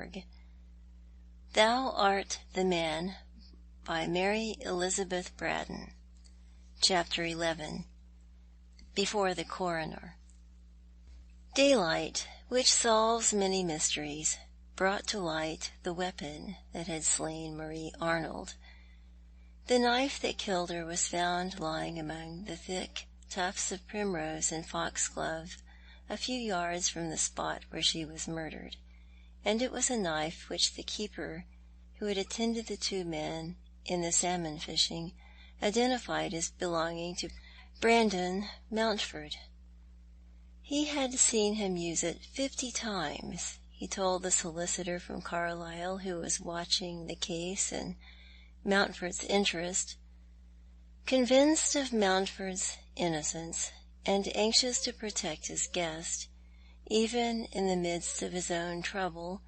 morgue. Thou Art the Man, by Mary Elizabeth Braddon. Chapter 11. Before the Coroner. Daylight, which solves many mysteries, brought to light the weapon that had slain Marie Arnold. The knife that killed her was found lying among the thick tufts of primrose and foxglove a few yards from the spot where she was murdered, and it was a knife which the keeper who had attended the two men in the salmon fishing identified as belonging to Braddon Mountford. He had seen him use it 50 times, he told the solicitor from Carlisle who was watching the case in Mountford's interest. Convinced of Mountford's innocence, and anxious to protect his guest, even in the midst of his own trouble,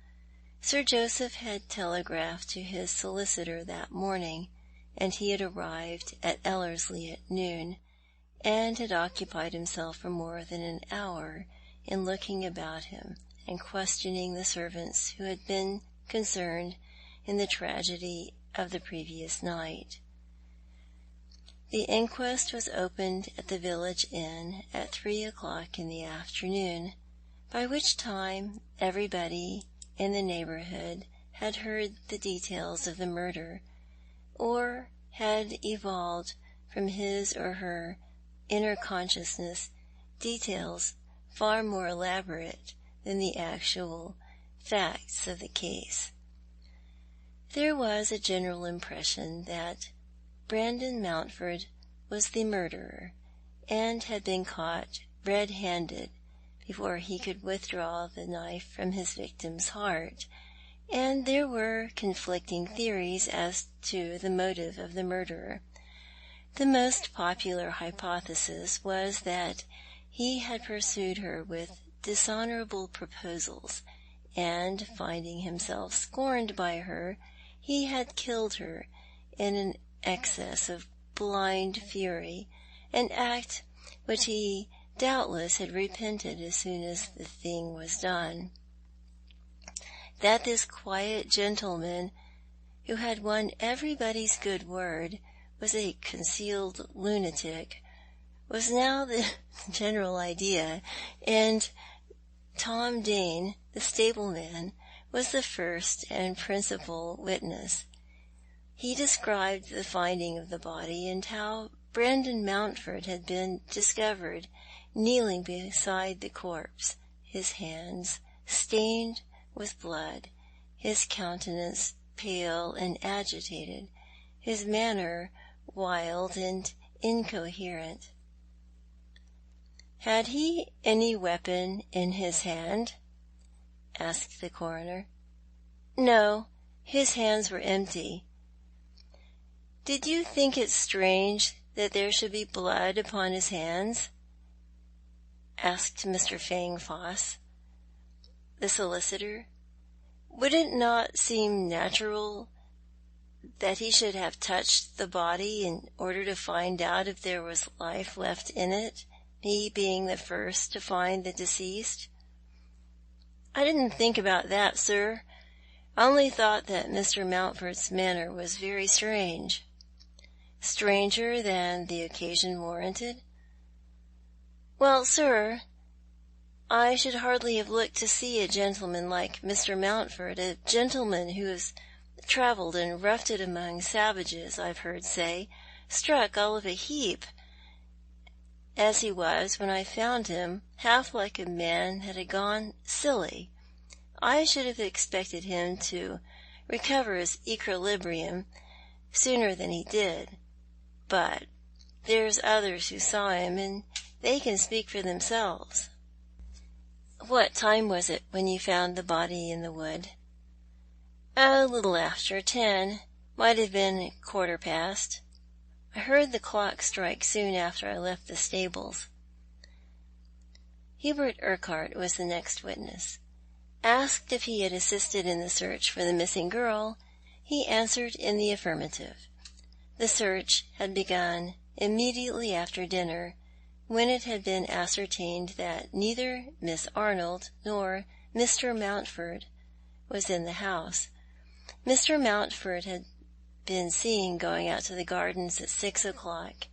Sir Joseph had telegraphed to his solicitor that morning, and he had arrived at Ellerslie at noon, and had occupied himself for more than an hour in looking about him and questioning the servants who had been concerned in the tragedy of the previous night. The inquest was opened at the village inn at 3 o'clock in the afternoon, by which time everybody in the neighbourhood had heard the details of the murder, or had evolved from his or her inner consciousness details far more elaborate than the actual facts of the case. There was a general impression that Braddon Mountford was the murderer, and had been caught red-handed before he could withdraw the knife from his victim's heart, and there were conflicting theories as to the motive of the murderer. The most popular hypothesis was that he had pursued her with dishonourable proposals, and, finding himself scorned by her, he had killed her in an excess of blind fury, an act which he doubtless had repented as soon as the thing was done. That this quiet gentleman, who had won everybody's good word, was a concealed lunatic, was now the general idea, and Tom Dane, the stableman, was the first and principal witness. He described the finding of the body, and how Braddon Mountford had been discovered kneeling beside the corpse, his hands stained with blood, his countenance pale and agitated, his manner wild and incoherent. "Had he any weapon in his hand?" asked the coroner. "No, his hands were empty." "Did you think it strange that there should be blood upon his hands?" asked Mr. Fangfoss, the solicitor. "Would it not seem natural that he should have touched the body in order to find out if there was life left in it, he being the first to find the deceased?" "I didn't think about that, sir. I only thought that Mr. Mountford's manner was very strange." "Stranger than the occasion warranted?" "Well, sir, I should hardly have looked to see a gentleman like Mr. Mountford, a gentleman who has travelled and roughed it among savages, I've heard say, struck all of a heap as he was when I found him, half like a man that had gone silly. I should have expected him to recover his equilibrium sooner than he did. But there's others who saw him, and they can speak for themselves." "What time was it when you found the body in the wood?" "A little after 10. Might have been 1:15. I heard the clock strike soon after I left the stables." Hubert Urquhart was the next witness. Asked if he had assisted in the search for the missing girl, he answered in the affirmative. The search had begun immediately after dinner, when it had been ascertained that neither Miss Arnold nor Mr. Mountford was in the house. Mr. Mountford had been seen going out to the gardens at 6 o'clock,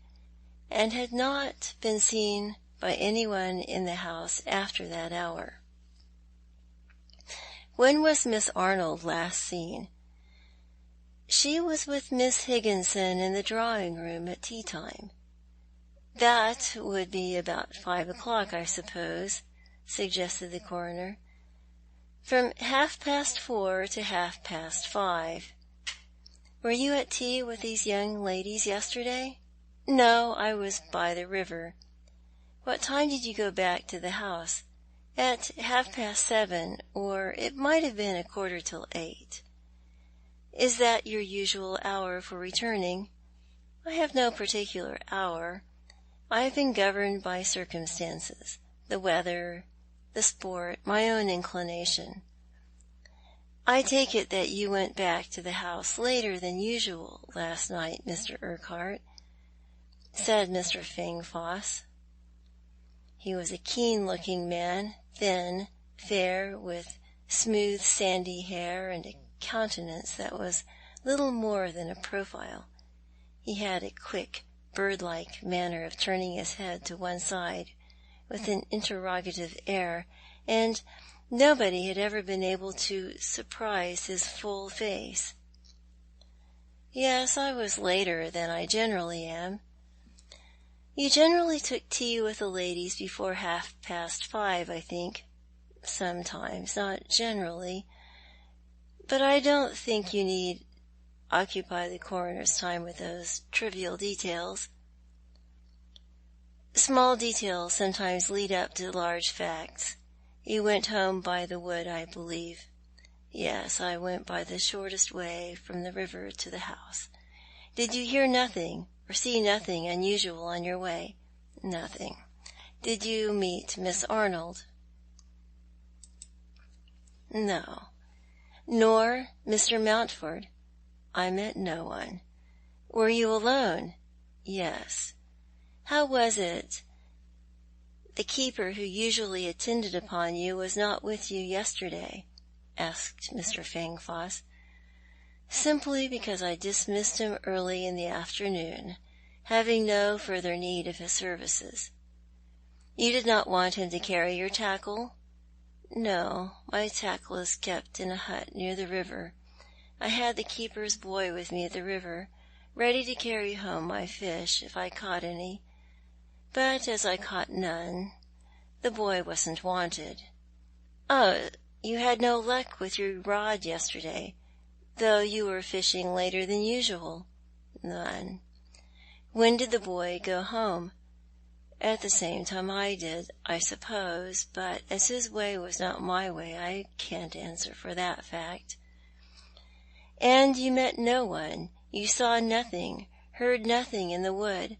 and had not been seen by anyone in the house after that hour. When was Miss Arnold last seen? She was with Miss Higginson in the drawing-room at tea-time. That would be about 5 o'clock, I suppose, suggested the coroner. From 4:30 to 5:30. Were you at tea with these young ladies yesterday? No, I was by the river. What time did you go back to the house? At 7:30, or it might have been 7:45. Is that your usual hour for returning? I have no particular hour. I have been governed by circumstances, the weather, the sport, my own inclination. I take it that you went back to the house later than usual last night, Mr. Urquhart, said Mr. Fangfoss. He was a keen-looking man, thin, fair, with smooth sandy hair and a countenance that was little more than a profile. He had a quick, bird-like manner of turning his head to one side with an interrogative air, and nobody had ever been able to surprise his full face. Yes, I was later than I generally am. You generally took tea with the ladies before 5:30, I think. Sometimes, not generally. But I don't think you need occupy the coroner's time with those trivial details. Small details sometimes lead up to large facts. You went home by the wood, I believe. Yes, I went by the shortest way from the river to the house. Did you hear nothing, or see nothing unusual on your way? Nothing. Did you meet Miss Arnold? No. Nor Mr. Mountford? I met no one. Were you alone? Yes. How was it? The keeper who usually attended upon you was not with you yesterday, asked Mr. Fangfoss. Simply because I dismissed him early in the afternoon, having no further need of his services. You did not want him to carry your tackle? No, my tackle is kept in a hut near the river. I had the keeper's boy with me at the river, ready to carry home my fish if I caught any. But as I caught none, the boy wasn't wanted. Oh, you had no luck with your rod yesterday, though you were fishing later than usual? None. When did the boy go home? At the same time I did, I suppose, but as his way was not my way, I can't answer for that fact. And you met no one, you saw nothing, heard nothing in the wood?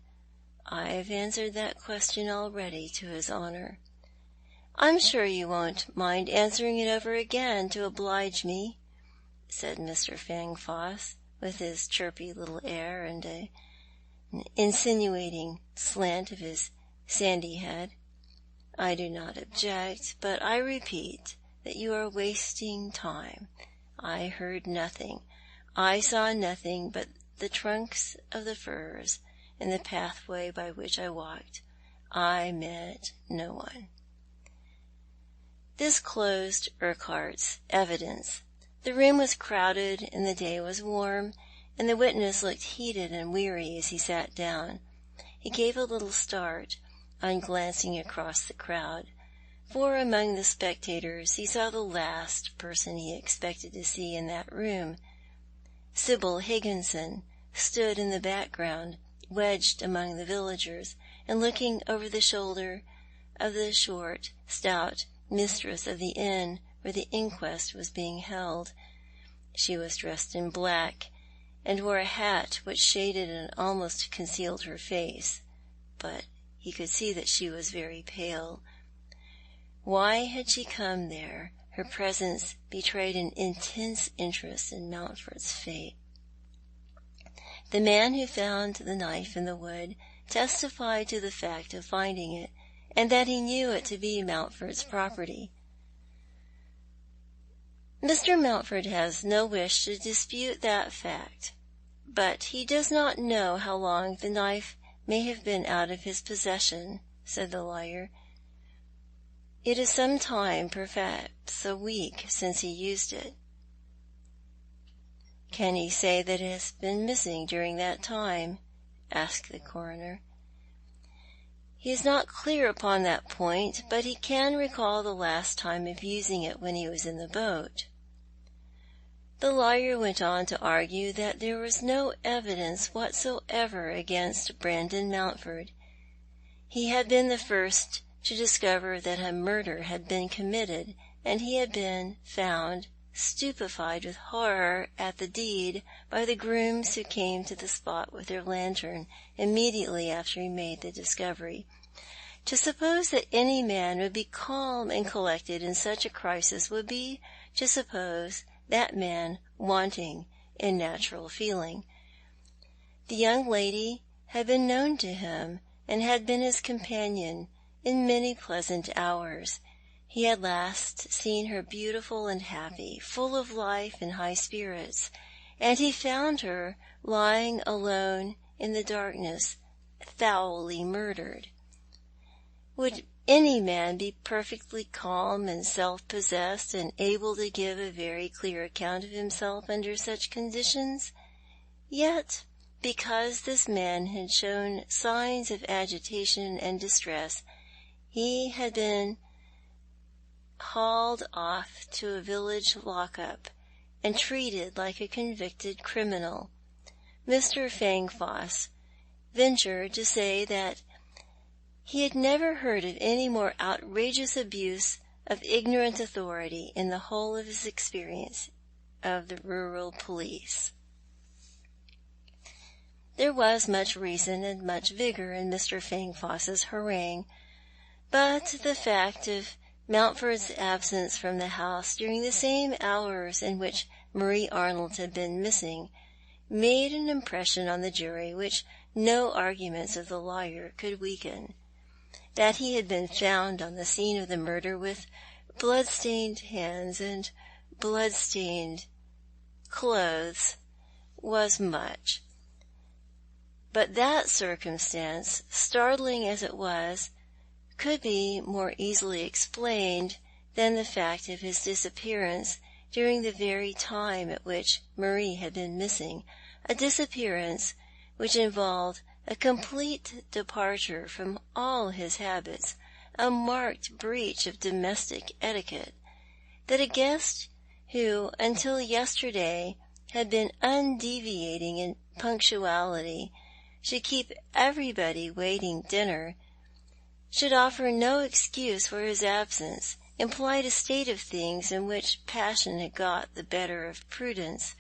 I've answered that question already to his honour. I'm sure you won't mind answering it over again to oblige me, said Mr. Fangfoss, with his chirpy little air and an insinuating slant of his sandy head. I do not object, but I repeat that you are wasting time. I heard nothing. I saw nothing but the trunks of the firs and the pathway by which I walked. I met no one. This closed Urquhart's evidence. The room was crowded and the day was warm, and the witness looked heated and weary as he sat down. He gave a little start on glancing across the crowd, for among the spectators he saw the last person he expected to see in that room. Sybil Higginson stood in the background, wedged among the villagers, and looking over the shoulder of the short, stout mistress of the inn where the inquest was being held. She was dressed in black, and wore a hat which shaded and almost concealed her face, but he could see that she was very pale. Why had she come there? Her presence betrayed an intense interest in Mountford's fate. The man who found the knife in the wood testified to the fact of finding it, and that he knew it to be Mountford's property. Mr. Mountford has no wish to dispute that fact, but he does not know how long the knife may have been out of his possession," said the lawyer. "It is some time, perhaps a week, since he used it." "Can he say that it has been missing during that time?" asked the coroner. "He is not clear upon that point, but he can recall the last time of using it when he was in the boat." The lawyer went on to argue that there was no evidence whatsoever against Braddon Mountford. He had been the first to discover that a murder had been committed, and he had been found stupefied with horror at the deed by the grooms who came to the spot with their lantern immediately after he made the discovery. To suppose that any man would be calm and collected in such a crisis would be to suppose that man wanting in natural feeling. The young lady had been known to him, and had been his companion in many pleasant hours. He had last seen her beautiful and happy, full of life and high spirits, and he found her lying alone in the darkness, foully murdered. Would any man be perfectly calm and self-possessed and able to give a very clear account of himself under such conditions? Yet, because this man had shown signs of agitation and distress, he had been hauled off to a village lock-up and treated like a convicted criminal. Mr. Fangfoss ventured to say that he had never heard of any more outrageous abuse of ignorant authority in the whole of his experience of the rural police. There was much reason and much vigour in Mr. Fangfoss's harangue, but the fact of Mountford's absence from the house during the same hours in which Marie Arnold had been missing made an impression on the jury which no arguments of the lawyer could weaken. That he had been found on the scene of the murder with blood-stained hands and blood-stained clothes was much. But that circumstance, startling as it was, could be more easily explained than the fact of his disappearance during the very time at which Marie had been missing, a disappearance which involved a complete departure from all his habits, a marked breach of domestic etiquette. That a guest who, until yesterday, had been undeviating in punctuality, should keep everybody waiting dinner, should offer no excuse for his absence, implied a state of things in which passion had got the better of prudence,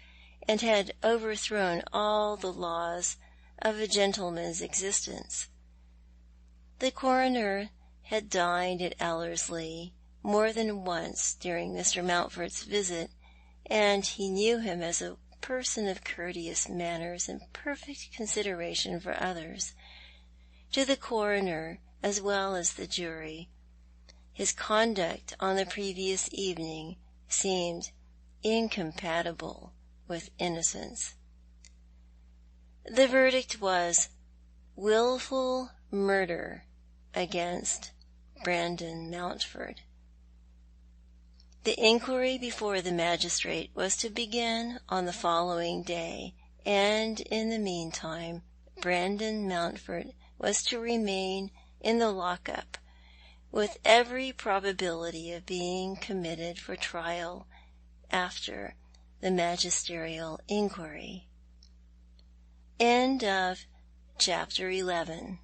and had overthrown all the laws of a gentleman's existence. The coroner had dined at Ellerslie more than once during Mr. Mountford's visit, and he knew him as a person of courteous manners and perfect consideration for others. To the coroner, as well as the jury, his conduct on the previous evening seemed incompatible with innocence. The verdict was wilful murder against Braddon Mountford. The inquiry before the magistrate was to begin on the following day, and in the meantime Braddon Mountford was to remain in the lock-up, with every probability of being committed for trial after the magisterial inquiry. End of Chapter 11.